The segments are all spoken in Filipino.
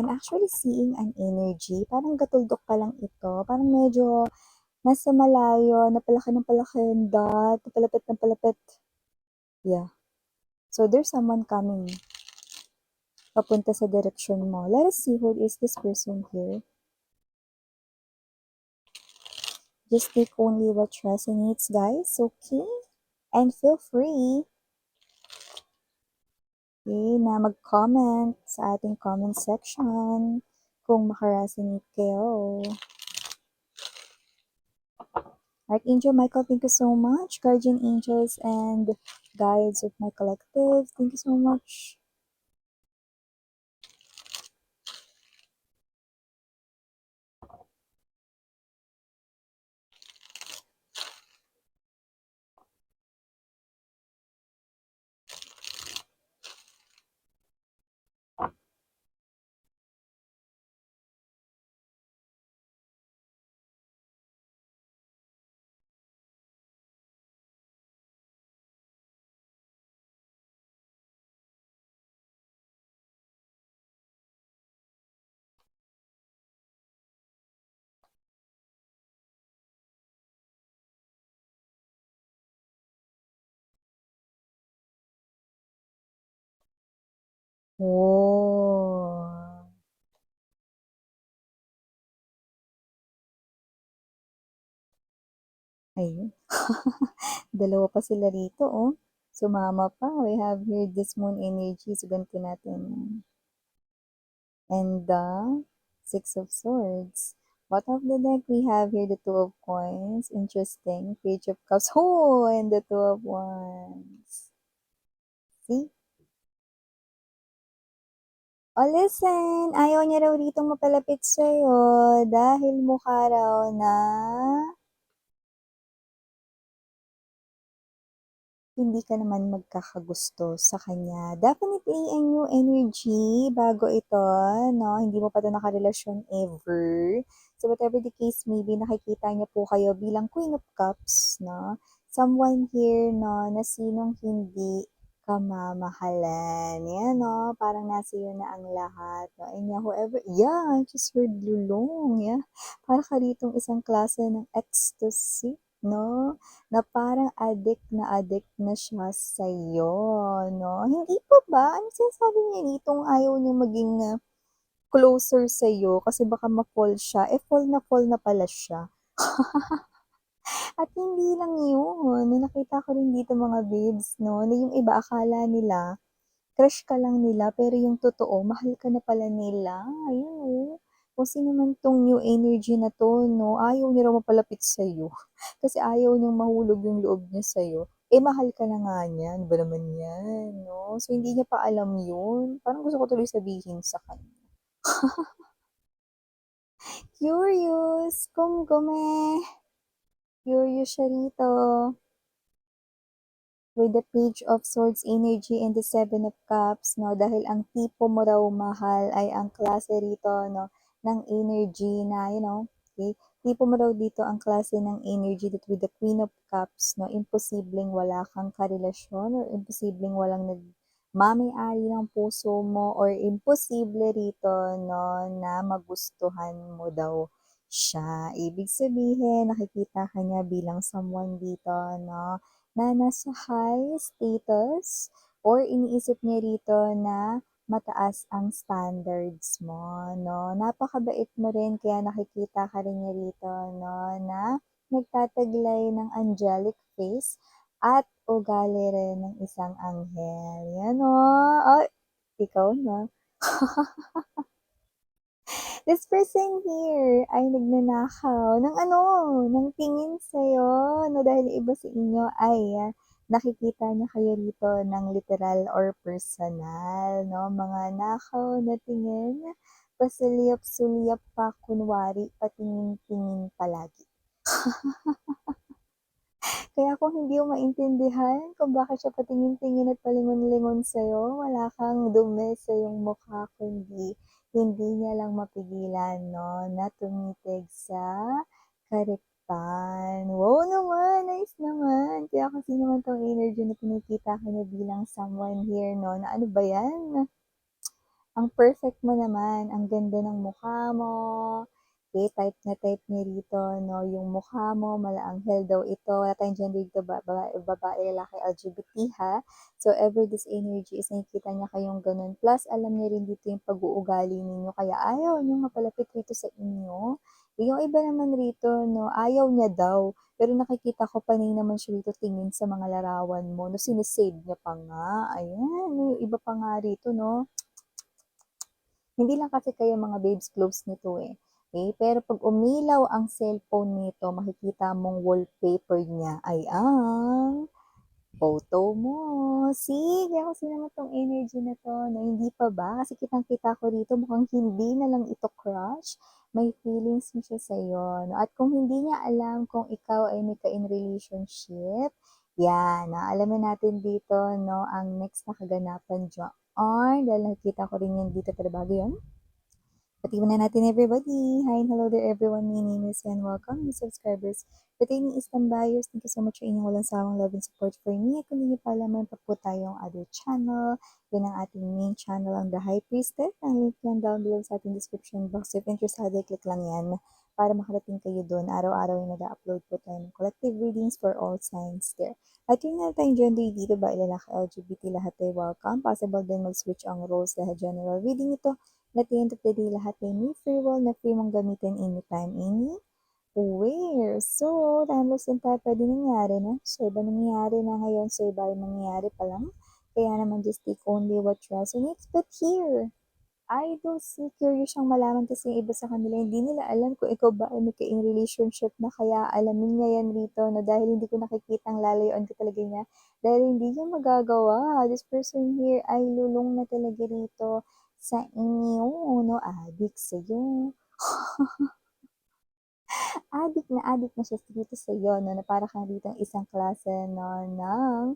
I'm actually seeing an energy. Parang gatuldok pa lang ito. Parang medyo nasa malayo, napalaki ng palaki yung dot, napalapit ng palapit. Yeah. So there's someone coming papunta sa direksyon mo. Let us see who is this person here. Just take only what resonates, guys. Okay? And feel free na mag-comment sa ating comment section kung makaresonate kayo. Archangel Michael, thank you so much. Guardian angels and guides of my collective, thank you so much. Oh. Ayun. Dalawa pa sila rito, oh. Sumama pa. We have here this moon energy. So, ganito natin. And the Six of Swords. Bottom of the deck, we have here the Two of Coins. Interesting. Page of Cups. Oh, and the Two of Wands. See? Oh, listen. Ayaw niya raw rito mapalapit sa'yo dahil mukha raw na hindi ka naman magkakagusto sa kanya. Definitely a new energy bago ito, no? Hindi mo pa ito nakarelasyon ever. So whatever the case may be, nakikita niya po kayo bilang Queen of Cups, no? Someone here, no, na sinong hindi ka mamahalan. Yan, no? Parang nasa iyo na ang lahat, no? And yeah, whoever, yeah, I just heard lulong, yeah. Para ka ritong isang klase ng ecstasy, no? Na parang addict na siya sa'yo, no? Hindi pa ba? Ano sinasabi niya ditong ayaw niya maging closer sa'yo kasi baka ma-fall siya. Eh, fall na pala siya. At hindi lang yun. Nakita ko rin dito mga babes, no? Na yung iba akala nila, crush ka lang nila, pero yung totoo, mahal ka na pala nila. Ayun, oh. Kung sino man tong new energy na to, no? Ayaw niya raw mapalapit sa'yo. Kasi ayaw niyang mahulog yung loob niya sa'yo. Eh, mahal ka na nga niya. Ano ba naman yan, no? So, hindi niya pa alam yun. Parang gusto ko tuloy sabihin sa kanya. Curious! Kumgume! Curious siya rito. With the Page of Swords energy and the Seven of Cups, no? Dahil ang tipo mo raw mahal ay ang klase rito, no? Ng energy na, okay? Tipo mo raw dito ang klase ng energy that with the Queen of Cups, no? Imposibleng wala kang karelasyon or imposibleng walang nagmamay-ari ng puso mo or imposible rito, no? Na magustuhan mo daw siya. Ibig sabihin, nakikita ka niya bilang someone dito, no? Na nasa high status or iniisip niya rito na mataas ang standards mo, no? Napakabait mo rin, kaya nakikita ka rin niya rito, no? Na nagtataglay ng angelic face at ugali rin ng isang anghel. Yan, o. Oh, ikaw na. This person here ay nagnanakaw ng ng tingin sa'yo, no? Dahil iba sa inyo ay nakikita niya kayo rito ng literal or personal, no? Mga nakaw na tingin, pasuliyap-suliyap pa, kunwari, patingin-tingin palagi. Kaya kung hindi mo maintindihan kung bakit siya patingin-tingin at palingon-lingon sa'yo, wala kang dumi sa iyong mukha, kundi hindi niya lang mapigilan, no, na tumitig sa karektan. Wow naman! Nice naman! Kaya kasi naman tong energy na pinikita ka niya bilang someone here, no, na ano ba yan? Ang perfect mo naman, ang ganda ng mukha mo. Okay, type na type niya rito, no, yung mukha mo, malaanghel daw ito. Wala tayong gender dito, babae, lalaki, LGBT, ha? So, ever this energy is nakikita niya kayong ganun. Plus, alam niya rin dito yung pag-uugali ninyo, kaya ayaw niyo mapalapit rito sa inyo. Yung iba naman rito, no, ayaw niya daw. Pero nakikita ko panay naman siya rito tingin sa mga larawan mo, no, sinisave niya pa nga. Ayan, no, yung iba pa nga rito, no. Hindi lang kasi kayo mga babes close nito eh. Okay? Pero pag umilaw ang cellphone nito, makikita mong wallpaper niya ay ang photo mo. See, kaya kasi naman tong energy na to, no, hindi pa ba? Kasi kitang-kita ko dito, mukhang hindi na lang ito crush. May feelings na siya sa'yo. No? At kung hindi niya alam kung ikaw ay may ka-in relationship, yan, alamin natin dito, no, ang next na kaganapan dyan. Dahil nakikita ko rin yan dito, pero bago yun, pati muna natin everybody. Hi and hello there everyone. My name is and welcome new subscribers. Retaining Eastern buyers, thank you so much sa inyong walang sawang love and support for me. Kung hindi pa alam, pa po tayong other channel. Yan ang ating main channel, ang The High Priestess. Ang link yan down below sa ating description box. If interested, click lang yan para makarating kayo doon. Araw-araw yung nag-upload po tayo ng collective readings for all signs there. At yun nga tayong gender dito ba, lalaki, LGBT, lahat ay welcome. Possible din mag-switch ang roles dahil general reading ito. At the end of the day, lahat ay may free will na free mong gamitin anytime, anywhere. So, timeless din tayo pwede nangyari na. So, iba nangyayari na ngayon, so iba yung nangyayari pa lang. Kaya naman just take only what resonates. But here, idol si curious siyang malaman kasi yung iba sa kanila, hindi nila alam kung ikaw ba ay may in relationship na kaya alamin niya yan rito na dahil hindi ko nakikita ang lalayuan ko talaga niya. Dahil hindi niya magagawa. This person here ay lulong na talaga rito sa inyo, no? Adik sa'yo. Adik na siya dito sa'yo, no? Na para kang dito isang klase, no, ng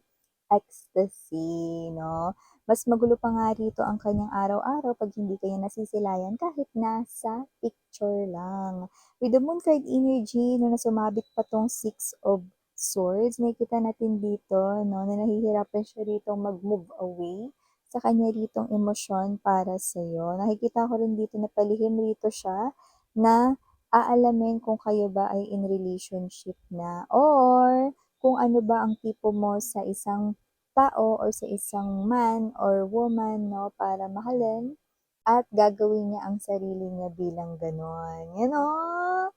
ecstasy, no? Mas magulo pa nga rito ang kanyang araw-araw pag hindi kayo nasisilayan kahit nasa picture lang. With the moon card energy, no, na sumabit pa tong Six of Swords, nakikita natin dito, no, na nahihirapan siya rito mag-move away sa kanya ritong emosyon para sa'yo. Nakikita ko rin dito na palihim rito siya na aalamin kung kayo ba ay in relationship na or kung ano ba ang tipo mo sa isang tao or sa isang man or woman, no, para mahalin at gagawin niya ang sarili niya bilang ganon. You know?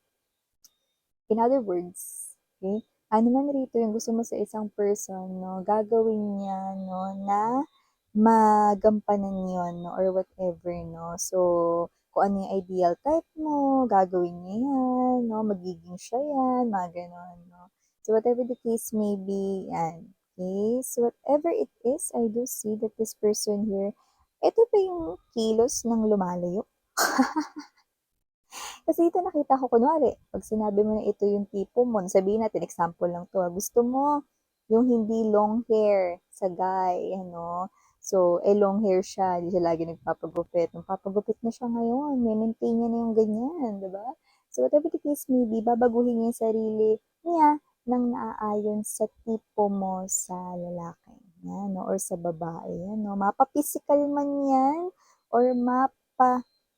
In other words, okay, ano man rito yung gusto mo sa isang person, no, gagawin niya, no, na magampanan yon, no, or whatever, no. So, kung ano yung ideal type mo, gagawin niya yan, no, magiging siya yan, mga ganon, no. So, whatever the case may be, yan. Okay, so whatever it is, I do see that this person here, ito pa yung kilos ng lumalayo. Kasi ito nakita ko kunwari, pag sinabi mo na ito yung tipo mo, sabihin natin, example lang to, gusto mo yung hindi long hair sa guy, ano. So, long hair siya, di siya lagi nagpapagupit. Nung papagupit na siya ngayon, may maintain niya na yung ganyan, di ba? So, whatever the case may be, babaguhin niya yung sarili niya nang naaayon sa tipo mo sa lalaki. Yan, no? Or sa babae. Yan, no? Mapa-physical man yan, or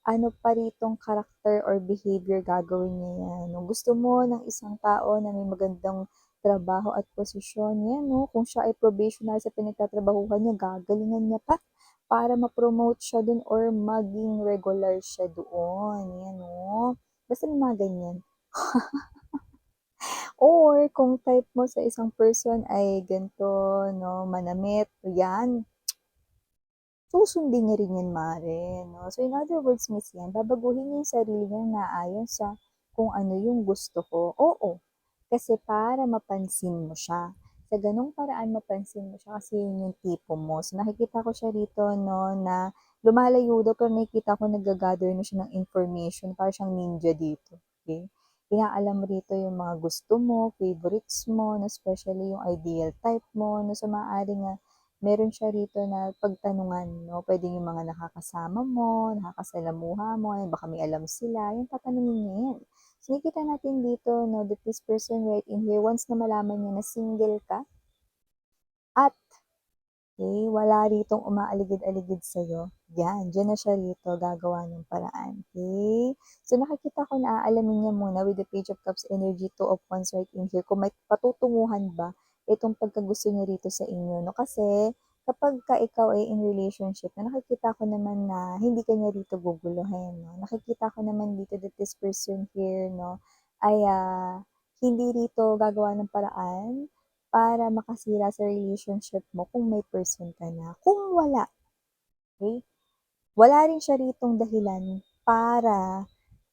ano pa ritong karakter or behavior gagawin niya yan. No? Gusto mo ng isang tao na may magandang trabaho at posisyon, yan, no? Kung siya ay probationary sa pinagtatrabahuhan niya, gagalingan niya pa para ma-promote siya dun or maging regular siya doon. Yan, no? Basta may mga ganyan. Or kung type mo sa isang person ay ganito, no, manamit, yan, susundin niya rin yan, mare, no? So, in other words, miss yan, babaguhin niya yung sarili niya na ayon sa kung ano yung gusto ko. Oo, kasi para mapansin mo siya. Sa ganong paraan mapansin mo siya kasi yun yung tipo mo. So, nakikita ko siya rito, no, na lumalayo daw, pero nakikita ko nag-gather na siya ng information, para siyang ninja dito. Okay? Inaalam rito yung mga gusto mo, favorites mo, no, especially yung ideal type mo, no, sa maaari nga meron siya rito na pagtanungan, no? Pwede yung mga nakakasama mo, nakakasalamuha mo, yan, baka may alam sila, yung tatanungin niya yan. So, nakikita natin dito, no, that this person right in here, once na malaman niya na single ka, at Okay, wala ritong umaaligid-aligid sa'yo. Yan, diyan na siya rito gagawa ng paraan, okay. So, nakikita ko na aalamin niya muna with the Page of Cups energy, Two of Wands right in here kung may patutunguhan ba itong pagkagusto niya rito sa inyo 'no. Kasi kapagka ikaw ay in relationship na nakikita ko naman na hindi ka niya rito guguluhin 'no. Nakikita ko naman dito that this person here 'no ay, hindi rito gagawa ng paraan para makasira sa relationship mo kung may person ka na. Kung wala, okey, wala rin siya ritong dahilan para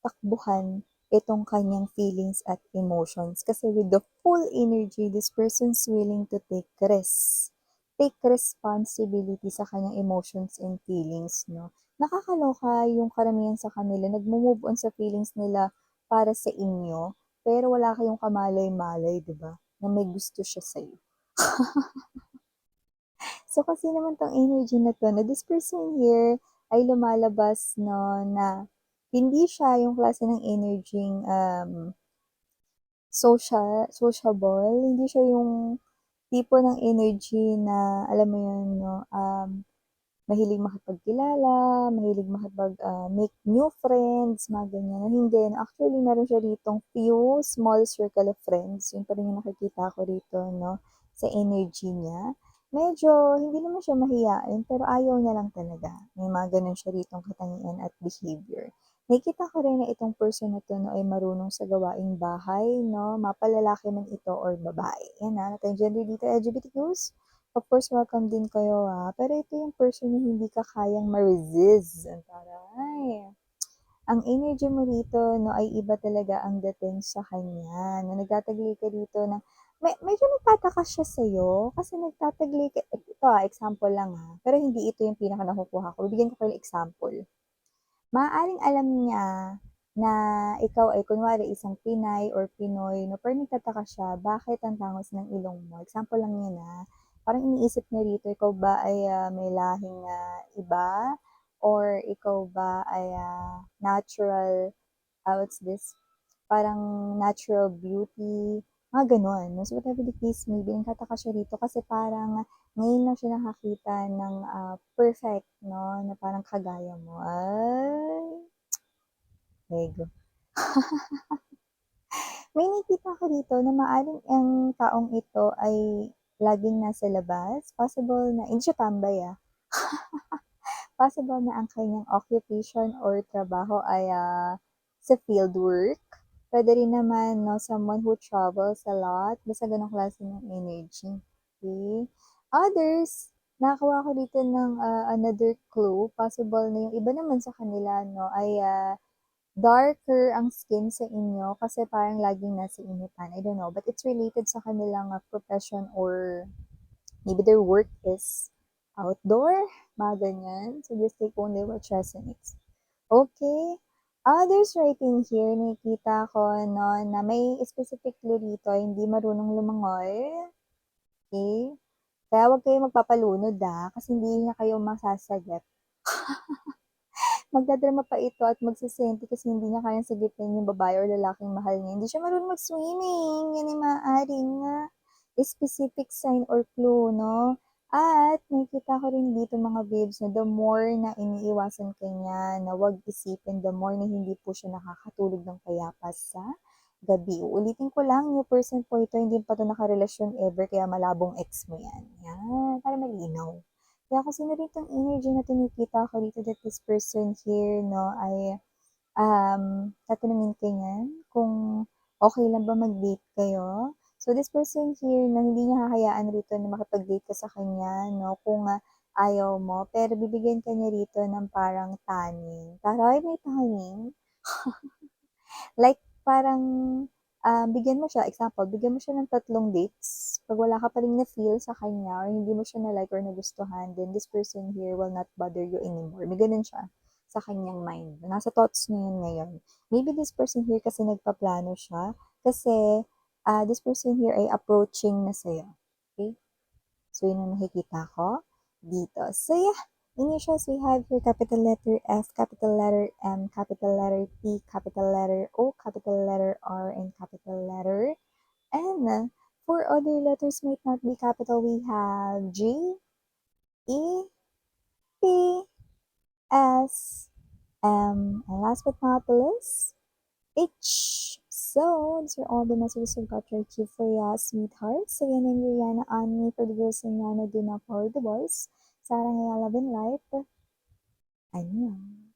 takbuhan itong kanyang feelings at emotions. Kasi with the full energy, this person's willing to take risks, take responsibility sa kanyang emotions and feelings 'no. Nakakaloka yung karamihan sa kanila nagmo-move on sa feelings nila para sa inyo, pero wala kayong kamalay-malay 'di ba, na may gusto siya sa'yo. So, kasi naman 'tong energy na 'to na this person here ay lumalabas 'no, na hindi siya yung klase ng energy-ng, sociable, hindi siya yung tipo ng energy na alam mo yun 'no, mahilig makipagkilala, mahilig make new friends, mga ganyan, na hindi na actually meron siya ritong few small circle of friends, yun pa rin yung nakikita ko rito 'no, sa energy niya. Medyo hindi naman siya mahiyain pero ayaw niya lang talaga, may mga gano'n siya ritong katangian at behavior. Nakikita ko rin na itong person na 'to 'no ay marunong sa gawaing bahay 'no, mapalalaki man ito or babae. Yan, naka-gender dito LGBTQs. Of course, welcome din kayo, pero ito yung person na hindi ka kayang ma-resist, ang taray. Ang energy mo rito 'no, ay iba talaga ang dating sa kanya, na nagtataglay ka dito ng medyo nagtataka siya sa'yo kasi nagtataglay ka ito, example lang, pero hindi ito yung pinaka nakukuha ko, bibigyan ko kayo ng example. Maaaring alam niya na ikaw ay kunwari isang Pinay or Pinoy 'no, pero nagtataka siya bakit ang tangos ng ilong mo. Example lang 'yun, parang iniisip niya rito ikaw ba ay, may lahing, iba or ikaw ba ay, natural, what's this, parang natural beauty, mga gano'n 'no. So, whatever the case may be, nagtataka siya rito kasi parang ngayon lang siya nakakita ng, perfect 'no, na parang kagaya mo. Ay, Lego. May nakita ko dito na maaaring ang taong ito ay laging nasa labas, possible na hindi siya tambay, possible na ang kanyang occupation or trabaho ay, sa fieldwork. Puwede rin naman 'no, someone who travels a lot, basta gano'ng klase ng energy, okey. Others, nakakuha ko dito ng, another clue, possible na yung iba naman sa kanila 'no ay, darker ang skin sa inyo kasi parang laging nasa initan, I don't know, but it's related sa kanilang, profession or maybe their work is outdoor, mga ganyan. So, just take only what resonates. Okay. Others writing here, nakikita ko 'no, na may specific clue dito, hindi marunong lumangoy, okay. Kaya huwag kayong magpapalunod, kasi hindi niya kayo masasagip. Magdadrama pa ito at magsisenti kasi hindi niya kayang sagipin yung babae or lalaking mahal niya. Hindi siya marunong mag-swimming, yan ay maaaring, specific sign or clue 'no. At nakikita ko rin dito mga babes na the more na iniiwasan ka niya na 'wag isipin, the more na hindi po siya nakakatulog ng payapa sa gabi. Uulitin ko lang, new person po ito, hindi pa 'to nakarelasyon ever kaya malabong ex mo yan, yan, para malinaw. Kaya kung sino rin 'tong energy na 'to nakikita ko dito that this person here 'no ay, tatanungin ka niyan kung okey lang ba mag-date kayo. So, this person here na hindi niya hahayaan rito na makipag-date ka sa kanya 'no, kung, ayaw mo, pero bibigyan ka niya rito ng parang taning. Taray, may taning? Like parang, bigyan mo siya example, bigyan mo siya ng 3 dates. 'Pag wala ka pa ring na-feel sa kanya or hindi mo siya na-like or nagustuhan, then this person here will not bother you anymore. May gano'n siya sa kanyang mind. Nasa thoughts niya 'yun ngayon. Maybe this person here kasi nagpaplano siya kasi, this person here ay approaching na sa'yo, okey? So, yun ang nakikita ko dito. So, yeah, initials we have here capital letter F, capital letter M, capital letter P, capital letter O, capital letter R, and capital letter N. For other letters might not be capital, we have G, E, P, S, M, and last but not the least, H. So, these are all the messages I've got right here for ya, sweethearts. Again, I'm Rihanna Annie for the girls and Yana do not for the boys. Sarang Love in Life. Annyeong.